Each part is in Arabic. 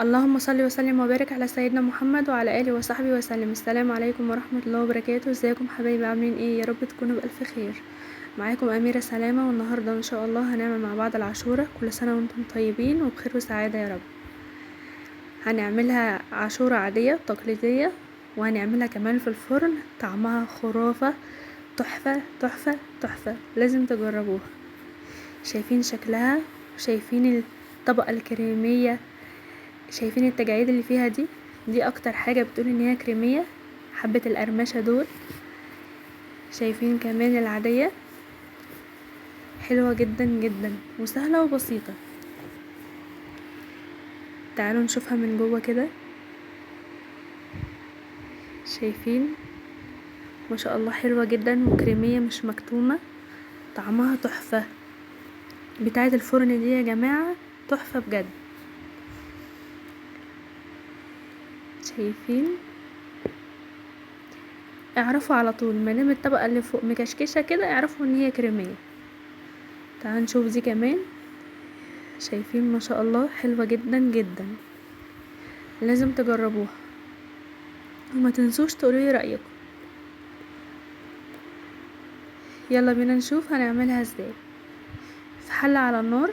اللهم صل وسلم وبارك على سيدنا محمد وعلى اله وصحبه وسلم. السلام عليكم ورحمه الله وبركاته. ازيكم حبايبي؟ عاملين ايه؟ يا رب تكونوا بالف خير. معاكم اميره سلامه، والنهارده ان شاء الله هنعمل مع بعض العاشوره. كل سنه وانتم طيبين وبخير وسعاده يا رب. هنعملها عاشوره عاديه تقليديه، وهنعملها كمان في الفرن. طعمها خرافه، تحفه تحفه تحفه، لازم تجربوها. شايفين شكلها؟ شايفين الطبقه الكريميه؟ شايفين التجاعيد اللي فيها دي اكتر حاجة بتقول ان هي كريمية. حبة القرمشة دول. شايفين كمان العادية؟ حلوة جدا جدا وسهلة وبسيطة. تعالوا نشوفها من جوه كده. شايفين؟ ما شاء الله، حلوة جدا وكريمية مش مكتومة. طعمها تحفة. بتاعة الفرن دي يا جماعة تحفة بجد. شايفين؟ اعرفوا على طول ما دام الطبقة اللي فوق مكشكشة كده، اعرفوا ان هي كريمية. تعالوا نشوف دي كمان. شايفين؟ ما شاء الله، حلوة جدا جدا. لازم تجربوها وما تنسوش تقولولي رأيكم. يلا بينا نشوف هنعملها ازاي. في حلة على النار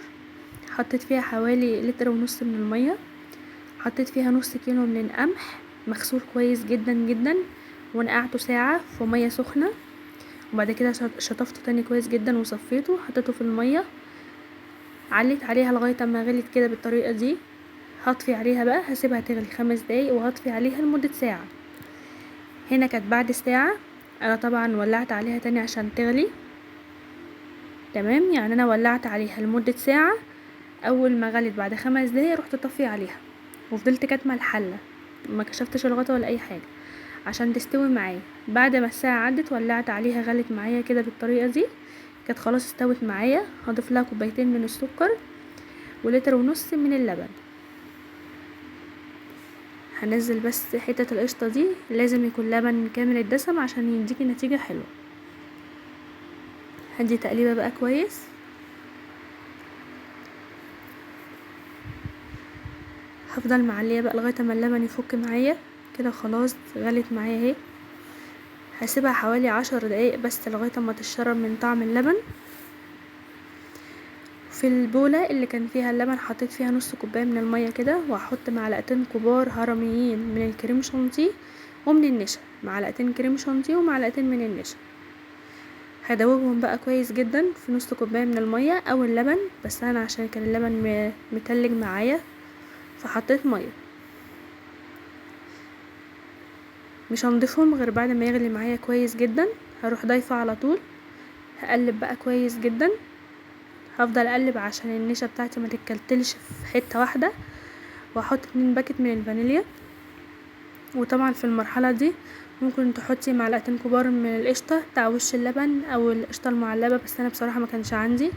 حطيت فيها حوالي لتر ونص من المية. حطيت فيها نص كيلو من القمح مغسول كويس جدا جدا، ونقعته ساعة في مية سخنة. وبعد كده شطفته تاني كويس جدا وصفيته، حطيته في المية. عليت عليها لغاية اما غلت كده بالطريقة دي. هطفي عليها بقى، هسيبها تغلي 5 دقايق وهطفي عليها لمدة ساعة. هنا كانت بعد الساعة. انا طبعا ولعت عليها تاني عشان تغلي. تمام، يعني انا ولعت عليها لمدة ساعة. اول ما غلت بعد 5 دقايق رحت طفي عليها، وفضلت كاتمه الحلة. ما كشفتش الغطا ولا اي حاجة عشان تستوي معايا. بعد ما الساعة عدت ولعت عليها، غلت معايا كده بالطريقة دي. كانت خلاص استوت معايا. هضيف لها كوبايتين من السكر ولتر ونص من اللبن. هنزل بس حتة القشطة دي، لازم يكون لبن كامل الدسم عشان يديكي نتيجة حلوة. هدي تقليبة بقى كويس. هفضل معليه بقى لغايه ما اللبن يفك معايا كده. خلاص غلت معايا اهي. هسيبها حوالي 10 دقايق بس لغايه ما تشرب من طعم اللبن. في البوله اللي كان فيها اللبن حطيت فيها نص كوبايه من الميه كده، وهحط معلقتين كبار هرميين من الكريم شانتيه ومن النشا. معلقتين كريم شانتيه ومعلقتين من النشا. هدوبهم بقى كويس جدا في نص كوبايه من الميه او اللبن، بس انا عشان كان اللبن متلج معايا فحطيت ميه. مش هنضيفهم غير بعد ما يغلي معايا كويس جدا. هروح ضايفه على طول. هقلب بقى كويس جدا. هفضل اقلب عشان النشا بتاعتي ما تتكلتلش في حته واحده. وهحط 2 باكت من الفانيليا. وطبعا في المرحله دي ممكن تحطي معلقتين كبار من القشطه بتاع وش اللبن او القشطه المعلبه، بس انا بصراحه ما كانش عندي.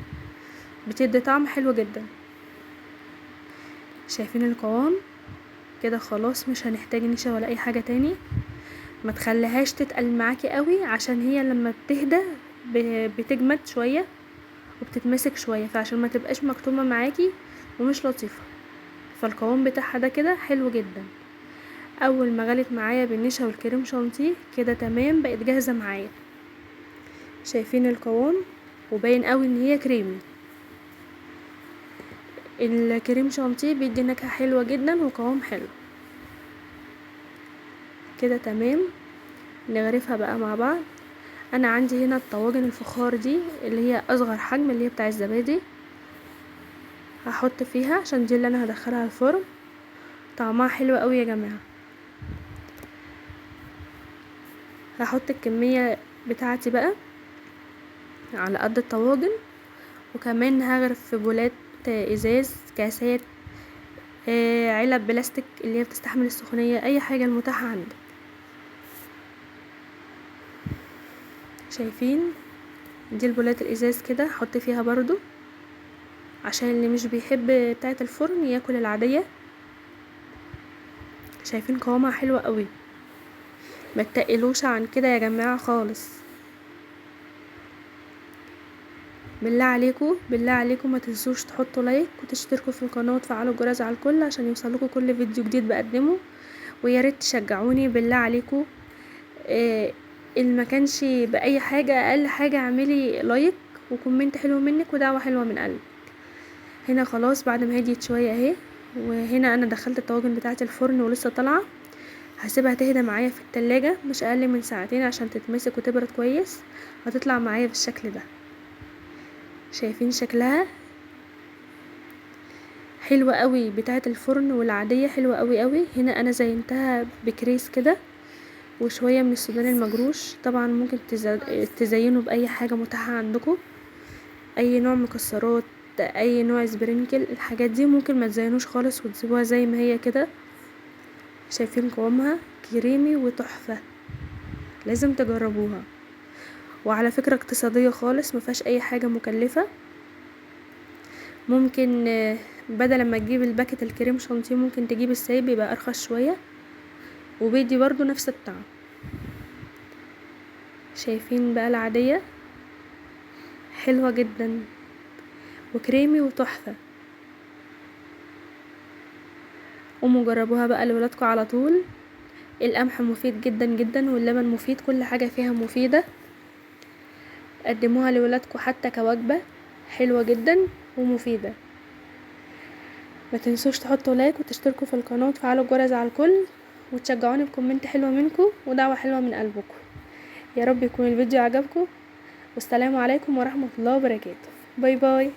بتدي طعم حلو جدا. شايفين القوام؟ كده خلاص مش هنحتاج نشا ولا اي حاجه تاني. ما تخليهاش تتقل معاكي قوي عشان هي لما بتهدى بتجمد شويه وبتتمسك شويه، فعشان ما تبقاش مكتومه معاكي ومش لطيفه. فالقوام بتاعها ده كده حلو جدا. اول ما غلت معايا بالنشا والكريم شانتيه كده تمام، بقت جاهزه معايا. شايفين القوام؟ وباين قوي ان هي كريمي. الكريم شانتيه بيدي نكهه حلوه جدا وقوام حلو. كده تمام. نغرفها بقى مع بعض. انا عندي هنا الطواجن الفخار دي اللي هي اصغر حجم، اللي هي بتاع الزبادي. هحط فيها عشان دي اللي انا هدخلها الفرن. طعمها حلو قوي يا جماعه. هحط الكميه بتاعتي بقى على قد الطواجن. وكمان هغرف في بولات ازاز، كاسات، علب بلاستيك اللي هي بتستحمل السخونيه، اي حاجه المتاحه عندك. شايفين؟ دي البولات الازاز كده هحط فيها برضو عشان اللي مش بيحب بتاعه الفرن ياكل العاديه. شايفين قوامها حلو قوي؟ ما تقلوش عن كده يا جماعه خالص. بالله عليكم ما تنسوش تحطوا لايك وتشتركوا في القناه وتفعلوا الجرس على الكل عشان يوصلكوا كل فيديو جديد بقدمه. ويا ريت تشجعوني بالله عليكم. اللي ما كانش باي حاجه، اقل حاجه اعملي لايك وكومنت حلو منك ودعوه حلوه من قلبي. هنا خلاص بعد ما هديت شويه اهي، وهنا انا دخلت الطواجن بتاعه الفرن ولسه طالعه. هسيبها تهدى معايا في التلاجة مش اقل من ساعتين عشان تتمسك وتبرد كويس. هتطلع معايا بالشكل ده. شايفين شكلها حلوة قوي بتاعه الفرن والعاديه حلوة قوي قوي. هنا انا زينتها بكريس كده وشويه من السوداني المجروش. طبعا ممكن تزينوا باي حاجه متاحه عندكم، اي نوع مكسرات، اي نوع سبرينكل. الحاجات دي ممكن ما تزينوش خالص وتسيبوها زي ما هي كده. شايفين قوامها كريمي وتحفه، لازم تجربوها. وعلى فكره اقتصاديه خالص، مفيهاش اي حاجه مكلفه. ممكن بدل ما تجيب الباكت الكريم شانتيه ممكن تجيب السايب، يبقى ارخص شويه وبيدي برضو نفس الطعم. شايفين بقى العاديه حلوه جدا وكريمي وتحفه. قوموا جربوها بقى لولادكم على طول. القمح مفيد جدا جدا واللبن مفيد، كل حاجه فيها مفيده. قدموها لولادكم حتى كوجبه حلوه جدا ومفيده. ما تنسوش تحطوا لايك وتشتركوا في القناه وتفعلوا الجرس على الكل وتشجعوني بكومنت حلوه منكم ودعوه حلوه من قلبكم. يا رب يكون الفيديو عجبكم، والسلام عليكم ورحمه الله وبركاته. باي باي.